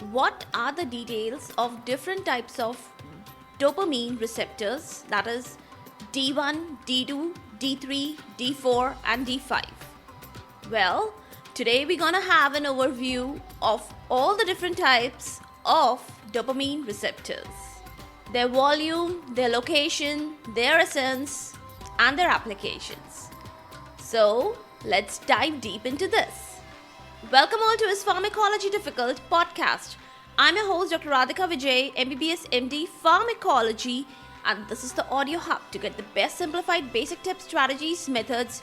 what are the details of different types of dopamine receptors, that is D1, D2, D3, D4 and D5? Well, today we're gonna have an overview of all the different types of dopamine receptors, their volume, their location, their essence and their applications. So let's dive deep into this. Welcome all to his Pharmacology Difficult podcast. I'm your host Dr. Radhika Vijay, MBBS MD Pharmacology, and this is the audio hub to get the best simplified basic tips, strategies, methods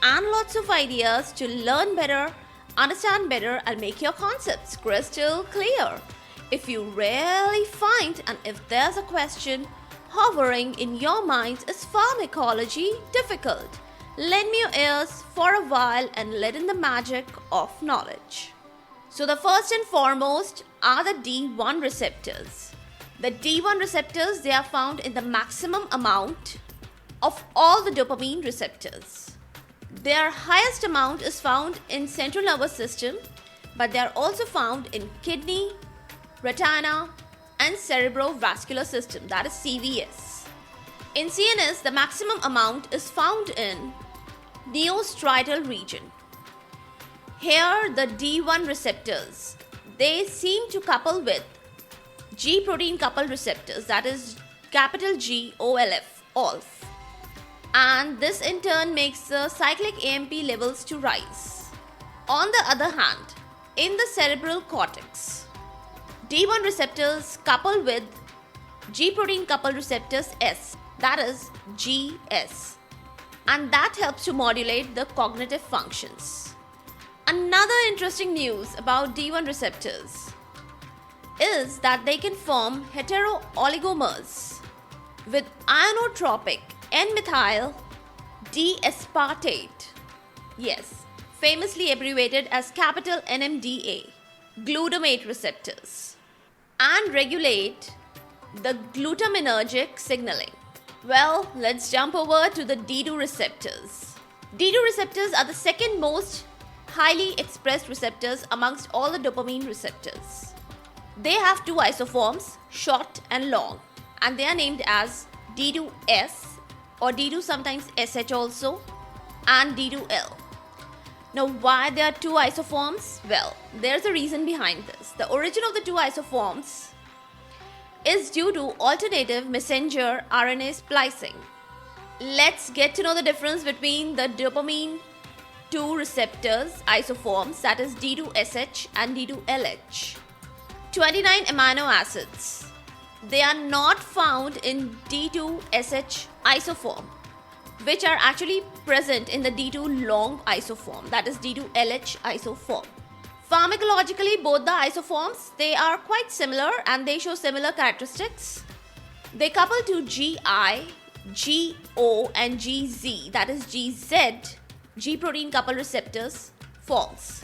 and lots of ideas to learn better, understand better and make your concepts crystal clear. If you really find and if there's a question hovering in your mind, is pharmacology difficult? Lend me your ears for a while and let in the magic of knowledge. So the first and foremost are the D1 receptors. The D1 receptors, they are found in the maximum amount of all the dopamine receptors. Their highest amount is found in central nervous system, but they are also found in kidney, retina and cerebrovascular system, that is CVS. In CNS, the maximum amount is found in neostriatal region. Here the D1 receptors, they seem to couple with G protein coupled receptors, that is capital G OLF, and this in turn makes the cyclic AMP levels to rise. On the other hand, in the cerebral cortex, D1 receptors couple with G protein coupled receptors S, that is GS, and that helps to modulate the cognitive functions. Another interesting news about D1 receptors is that they can form heterooligomers with ionotropic N-methyl D-aspartate, yes, famously abbreviated as capital NMDA, glutamate receptors, and regulate the glutaminergic signaling. Well, let's jump over to the D2 receptors. D2 receptors are the second most highly expressed receptors amongst all the dopamine receptors. They have two isoforms, short and long, and they are named as D2S or D2 sometimes SH also, and D2L. Now, why there are two isoforms? Well, there's a reason behind this. The origin of the two isoforms is due to alternative messenger RNA splicing. Let's get to know the difference between the dopamine 2 receptors isoforms, that is D2SH and D2LH. 29 amino acids. They are not found in D2SH isoform, which are actually present in the D2 long isoform, that is D2LH isoform. Pharmacologically, both the isoforms, they are quite similar and they show similar characteristics. They couple to GI, GO and GZ, that is GZ, G protein coupled receptors forms.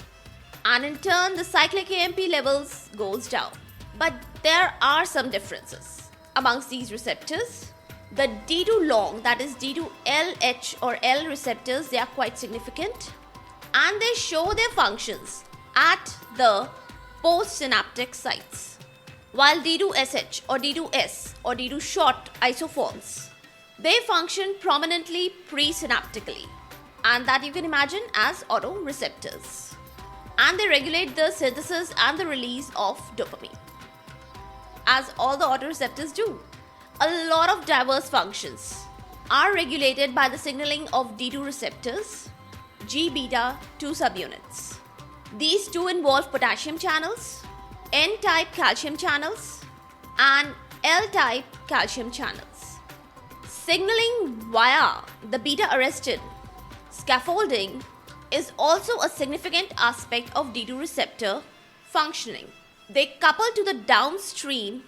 And in turn, the cyclic AMP levels goes down. But there are some differences amongst these receptors. The D2 long, that is D2LH or L receptors, they are quite significant and they show their functions at the postsynaptic sites, while D2SH or D2S or D2 short isoforms, they function prominently presynaptically, and that you can imagine as autoreceptors, and they regulate the synthesis and the release of dopamine, as all the autoreceptors do. A lot of diverse functions are regulated by the signaling of D2 receptors, G beta 2 subunits. These two involve potassium channels, N-type calcium channels, and L-type calcium channels. Signaling via the beta-arrestin scaffolding is also a significant aspect of D2 receptor functioning. They couple to the downstream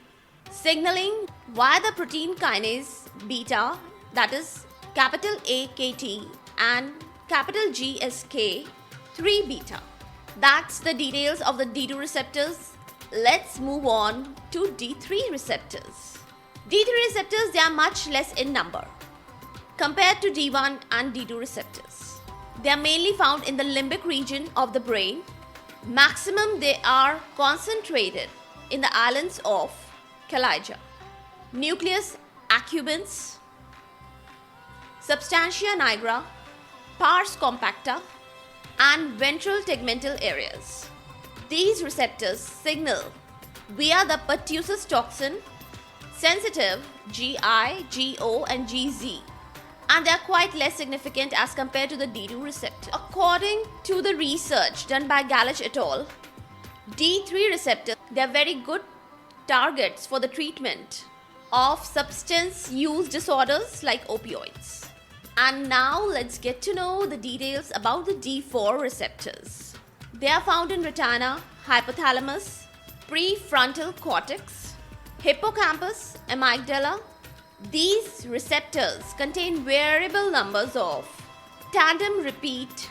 signaling via the protein kinase beta, that is capital AKT and capital GSK3 beta. That's the details of the D2 receptors. Let's move on to D3 receptors. D3 receptors, they are much less in number compared to D1 and D2 receptors. They are mainly found in the limbic region of the brain, Maximum they are concentrated in the islands of Calaja, nucleus accumbens, substantia nigra, pars compacta, and ventral tegmental areas. These receptors signal via the pertussis toxin sensitive GI, GO, and GZ, and they are quite less significant as compared to the D2 receptor. According to the research done by Galich et al., D3 receptors, they are very good targets for the treatment of substance use disorders like opioids. And now let's get to know the details about the D4 receptors. They are found in retina, hypothalamus, prefrontal cortex, hippocampus, amygdala. These receptors contain variable numbers of tandem repeat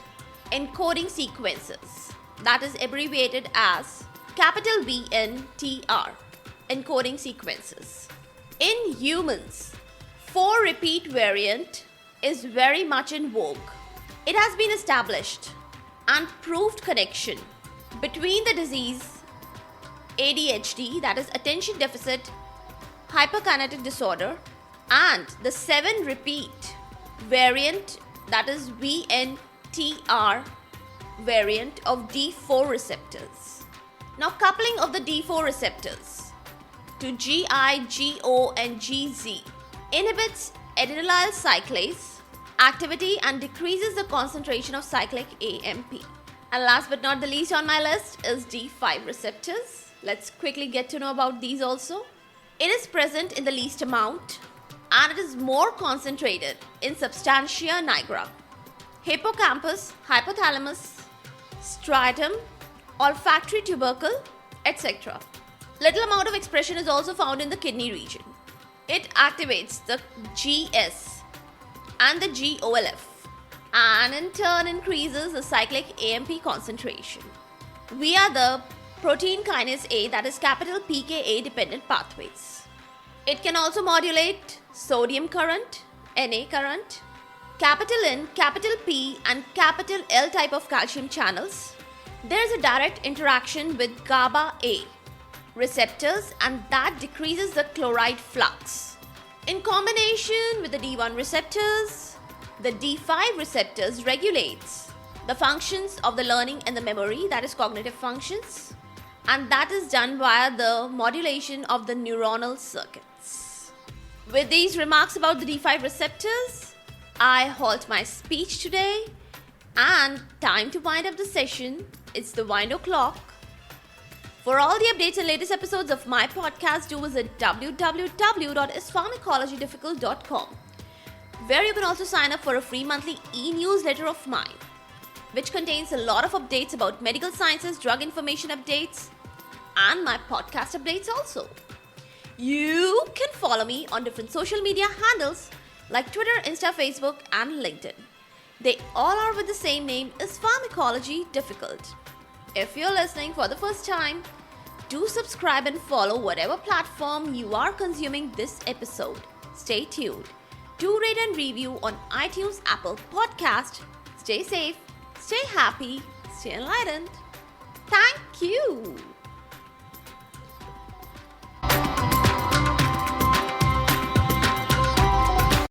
encoding sequences, that is abbreviated as capital VNTR encoding sequences. In humans, 4 repeat variant is very much in vogue. It has been established and proved connection between the disease ADHD, that is attention deficit hyperkinetic disorder, and the 7 repeat variant, that is VNTR variant of D4 receptors. Now, coupling of the D4 receptors to GI, GO, and GZ inhibits adenylyl cyclase activity and decreases the concentration of cyclic AMP. And last but not the least on my list is D5 receptors. Let's quickly get to know about these also. It is present in the least amount and it is more concentrated in substantia nigra, hippocampus, hypothalamus, striatum, olfactory tubercle, etc. Little amount of expression is also found in the kidney region. It activates the GS and the GOLF and in turn increases the cyclic AMP concentration via the protein kinase A, that is capital pKa dependent pathways. It can also modulate sodium current, Na current, capital N, capital P and capital L type of calcium channels. There is a direct interaction with GABA A receptors and that decreases the chloride flux. In combination with the D1 receptors, the D5 receptors regulates the functions of the learning and the memory, that is cognitive functions, and that is done via the modulation of the neuronal circuits. With these remarks about the D5 receptors, I halt my speech today and time to wind up the session. It's the wind o'clock. For all the updates and latest episodes of my podcast, do visit www.ispharmacologydifficult.com, where you can also sign up for a free monthly e-newsletter of mine, which contains a lot of updates about medical sciences, drug information updates, and my podcast updates also. You can follow me on different social media handles like Twitter, Insta, Facebook, and LinkedIn. They all are with the same name, is Pharmacology Difficult. If you're listening for the first time, do subscribe and follow whatever platform you are consuming this episode. Stay tuned. Do rate and review on iTunes, Apple Podcast. Stay safe, stay happy, stay enlightened. Thank you.